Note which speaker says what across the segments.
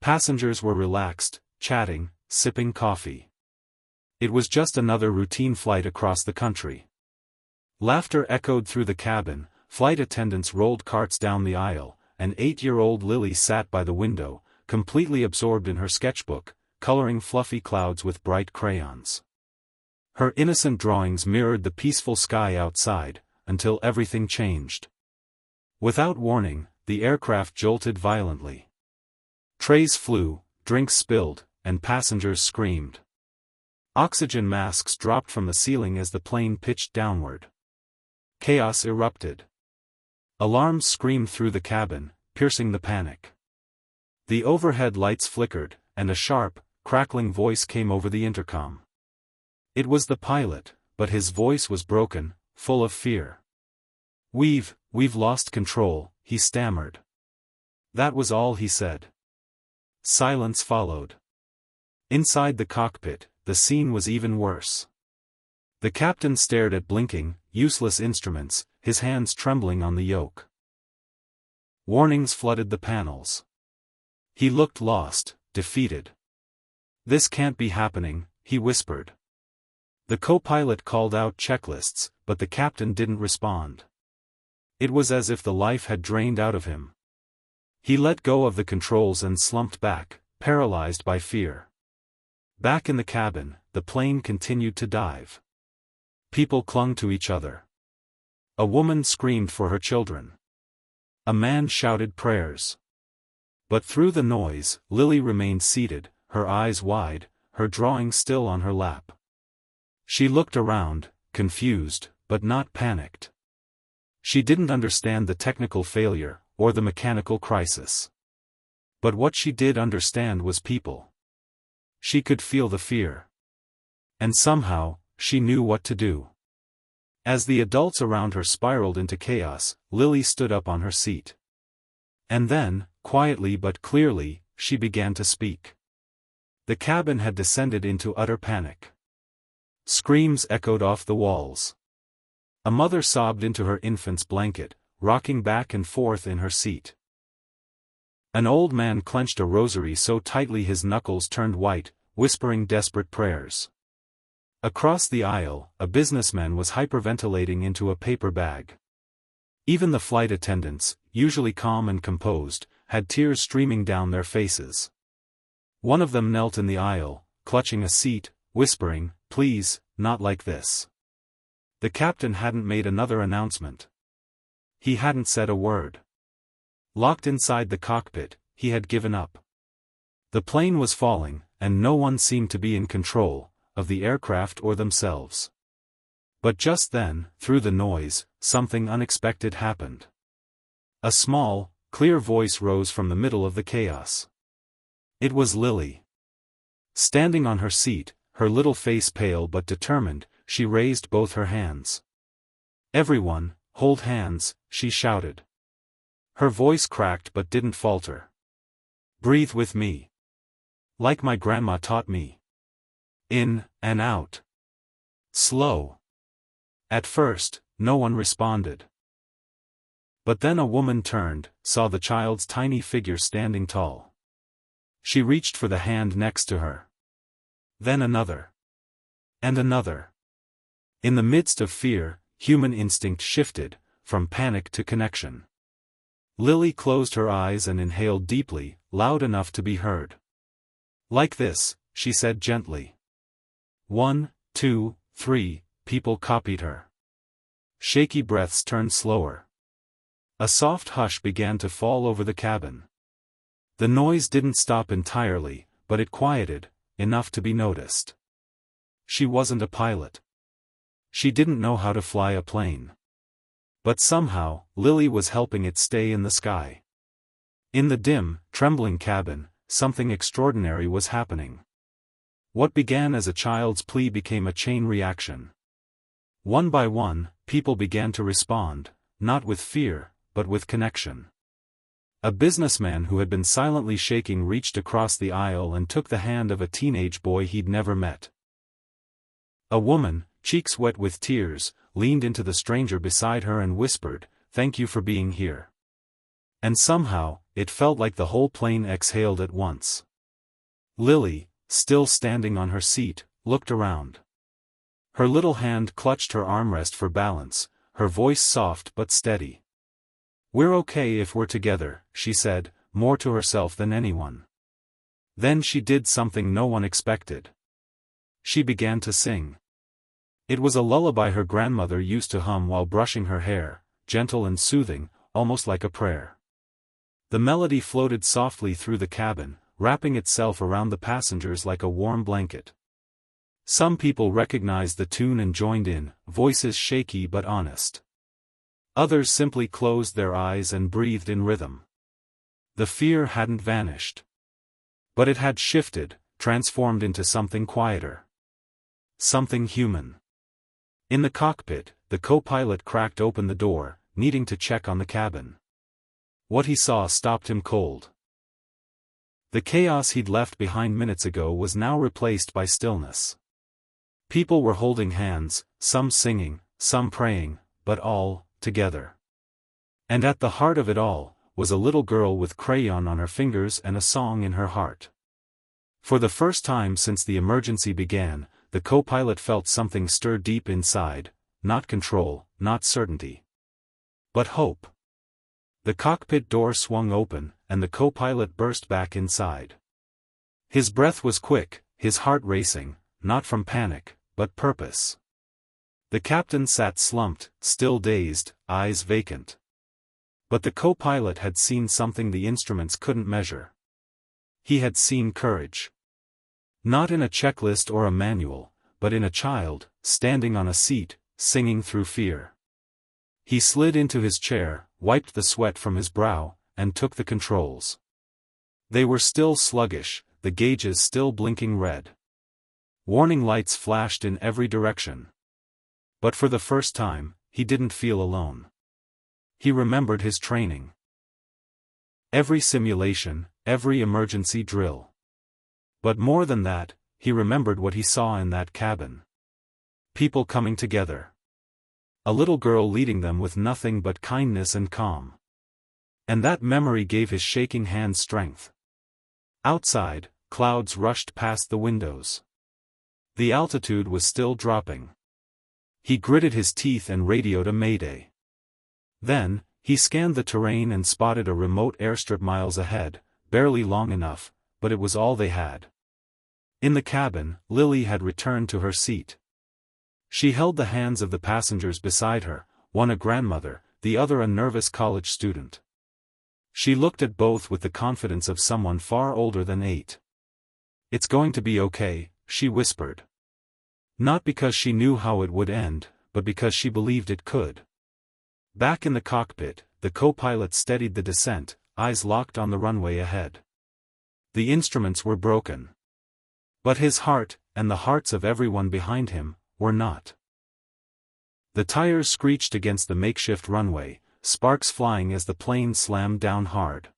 Speaker 1: Passengers were relaxed, chatting, sipping coffee. It was just another routine flight across the country. Laughter echoed through the cabin, flight attendants rolled carts down the aisle, and 8-year-old Lily sat by the window, completely absorbed in her sketchbook, coloring fluffy clouds with bright crayons. Her innocent drawings mirrored the peaceful sky outside, until everything changed. Without warning, the aircraft jolted violently. Trays flew, drinks spilled, and passengers screamed. Oxygen masks dropped from the ceiling as the plane pitched downward. Chaos erupted. Alarms screamed through the cabin, piercing the panic. The overhead lights flickered, and a sharp, crackling voice came over the intercom. It was the pilot, but his voice was broken, full of fear. We've lost control," he stammered. That was all he said. Silence followed. Inside the cockpit, the scene was even worse. The captain stared at blinking, useless instruments, his hands trembling on the yoke. Warnings flooded the panels. He looked lost, defeated. "This can't be happening," he whispered. The co-pilot called out checklists, but the captain didn't respond. It was as if the life had drained out of him. He let go of the controls and slumped back, paralyzed by fear. Back in the cabin, the plane continued to dive. People clung to each other. A woman screamed for her children. A man shouted prayers. But through the noise, Lily remained seated, her eyes wide, her drawing still on her lap. She looked around, confused, but not panicked. She didn't understand the technical failure, or the mechanical crisis. But what she did understand was people. She could feel the fear. And somehow, she knew what to do. As the adults around her spiraled into chaos, Lily stood up on her seat. And then, quietly but clearly, she began to speak. The cabin had descended into utter panic. Screams echoed off the walls. A mother sobbed into her infant's blanket, rocking back and forth in her seat. An old man clenched a rosary so tightly his knuckles turned white, whispering desperate prayers. Across the aisle, a businessman was hyperventilating into a paper bag. Even the flight attendants, usually calm and composed, had tears streaming down their faces. One of them knelt in the aisle, clutching a seat, whispering, "Please, not like this." The captain hadn't made another announcement. He hadn't said a word. Locked inside the cockpit, he had given up. The plane was falling, and no one seemed to be in control of the aircraft or themselves. But just then, through the noise, something unexpected happened. A small, clear voice rose from the middle of the chaos. It was Lily. Standing on her seat, her little face pale but determined, she raised both her hands. "Everyone, hold hands," she shouted. Her voice cracked but didn't falter. "Breathe with me. Like my grandma taught me. In, and out. Slow." At first, no one responded. But then a woman turned, saw the child's tiny figure standing tall. She reached for the hand next to her. Then another. And another. In the midst of fear, human instinct shifted, from panic to connection. Lily closed her eyes and inhaled deeply, loud enough to be heard. "Like this," she said gently. 1, 2, 3, people copied her. Shaky breaths turned slower. A soft hush began to fall over the cabin. The noise didn't stop entirely, but it quieted, enough to be noticed. She wasn't a pilot. She didn't know how to fly a plane. But somehow, Lily was helping it stay in the sky. In the dim, trembling cabin, something extraordinary was happening. What began as a child's plea became a chain reaction. One by one, people began to respond, not with fear, but with connection. A businessman who had been silently shaking reached across the aisle and took the hand of a teenage boy he'd never met. A woman, cheeks wet with tears, leaned into the stranger beside her and whispered, "Thank you for being here." And somehow, it felt like the whole plane exhaled at once. Lily, still standing on her seat, looked around. Her little hand clutched her armrest for balance, her voice soft but steady. "We're okay if we're together," she said, more to herself than anyone. Then she did something no one expected. She began to sing. It was a lullaby her grandmother used to hum while brushing her hair, gentle and soothing, almost like a prayer. The melody floated softly through the cabin, wrapping itself around the passengers like a warm blanket. Some people recognized the tune and joined in, voices shaky but honest. Others simply closed their eyes and breathed in rhythm. The fear hadn't vanished. But it had shifted, transformed into something quieter. Something human. In the cockpit, the co-pilot cracked open the door, needing to check on the cabin. What he saw stopped him cold. The chaos he'd left behind minutes ago was now replaced by stillness. People were holding hands, some singing, some praying, but all, together. And at the heart of it all, was a little girl with crayon on her fingers and a song in her heart. For the first time since the emergency began, the co-pilot felt something stir deep inside, not control, not certainty, but hope. The cockpit door swung open, and the co-pilot burst back inside. His breath was quick, his heart racing, not from panic, but purpose. The captain sat slumped, still dazed, eyes vacant. But the co-pilot had seen something the instruments couldn't measure. He had seen courage. Not in a checklist or a manual, but in a child, standing on a seat, singing through fear. He slid into his chair, wiped the sweat from his brow, and took the controls. They were still sluggish, the gauges still blinking red. Warning lights flashed in every direction. But for the first time, he didn't feel alone. He remembered his training. Every simulation, every emergency drill. But more than that, he remembered what he saw in that cabin. People coming together. A little girl leading them with nothing but kindness and calm. And that memory gave his shaking hands strength. Outside, clouds rushed past the windows. The altitude was still dropping. He gritted his teeth and radioed a mayday. Then, he scanned the terrain and spotted a remote airstrip miles ahead, barely long enough, but it was all they had. In the cabin, Lily had returned to her seat. She held the hands of the passengers beside her, one a grandmother, the other a nervous college student. She looked at both with the confidence of someone far older than 8. "It's going to be okay," she whispered. Not because she knew how it would end, but because she believed it could. Back in the cockpit, the co-pilot steadied the descent, eyes locked on the runway ahead. The instruments were broken. But his heart, and the hearts of everyone behind him, were not. The tires screeched against the makeshift runway, sparks flying as the plane slammed down hard.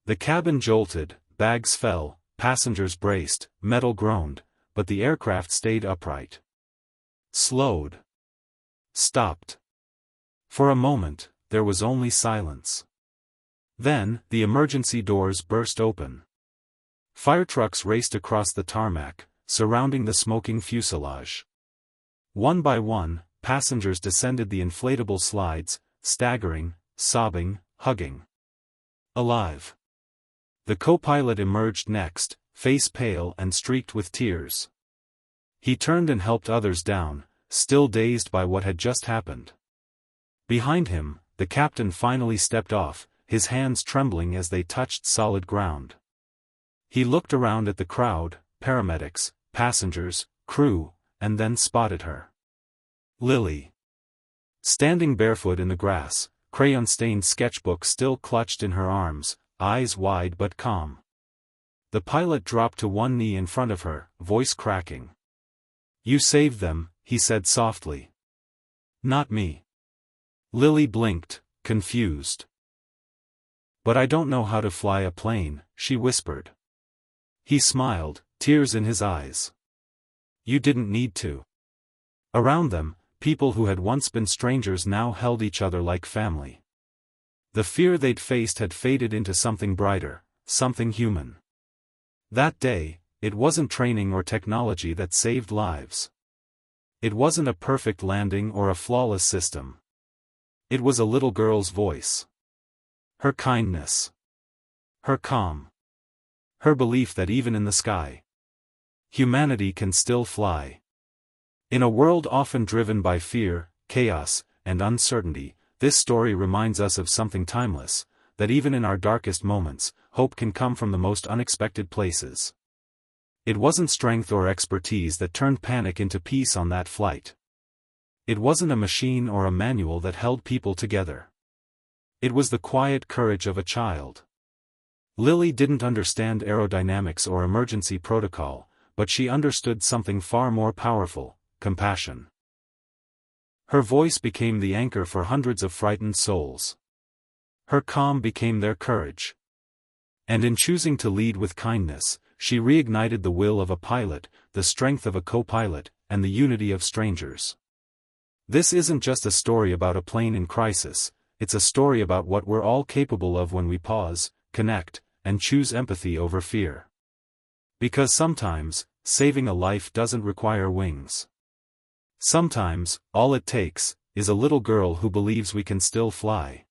Speaker 1: The cabin jolted, bags fell, passengers braced, metal groaned, but the aircraft stayed upright. Slowed. Stopped. For a moment, there was only silence. Then, the emergency doors burst open. Fire trucks raced across the tarmac, surrounding the smoking fuselage. One by one, passengers descended the inflatable slides, staggering, sobbing, hugging. Alive. The co-pilot emerged next, face pale and streaked with tears. He turned and helped others down, still dazed by what had just happened. Behind him, the captain finally stepped off, his hands trembling as they touched solid ground. He looked around at the crowd, paramedics, passengers, crew, and then spotted her. Lily. Standing barefoot in the grass, crayon-stained sketchbook still clutched in her arms, eyes wide but calm. The pilot dropped to one knee in front of her, voice cracking. "You saved them," he said softly. "Not me." Lily blinked, confused. "But I don't know how to fly a plane," she whispered. He smiled, tears in his eyes. "You didn't need to." Around them, people who had once been strangers now held each other like family. The fear they'd faced had faded into something brighter, something human. That day, it wasn't training or technology that saved lives. It wasn't a perfect landing or a flawless system. It was a little girl's voice. Her kindness. Her calm. Her belief that even in the sky, humanity can still fly. In a world often driven by fear, chaos, and uncertainty, this story reminds us of something timeless, that even in our darkest moments, hope can come from the most unexpected places. It wasn't strength or expertise that turned panic into peace on that flight. It wasn't a machine or a manual that held people together. It was the quiet courage of a child. Lily didn't understand aerodynamics or emergency protocol, but she understood something far more powerful: compassion. Her voice became the anchor for hundreds of frightened souls. Her calm became their courage. And in choosing to lead with kindness, she reignited the will of a pilot, the strength of a co-pilot, and the unity of strangers. This isn't just a story about a plane in crisis, it's a story about what we're all capable of when we pause, connect, and choose empathy over fear. Because sometimes, saving a life doesn't require wings. Sometimes, all it takes is a little girl who believes we can still fly.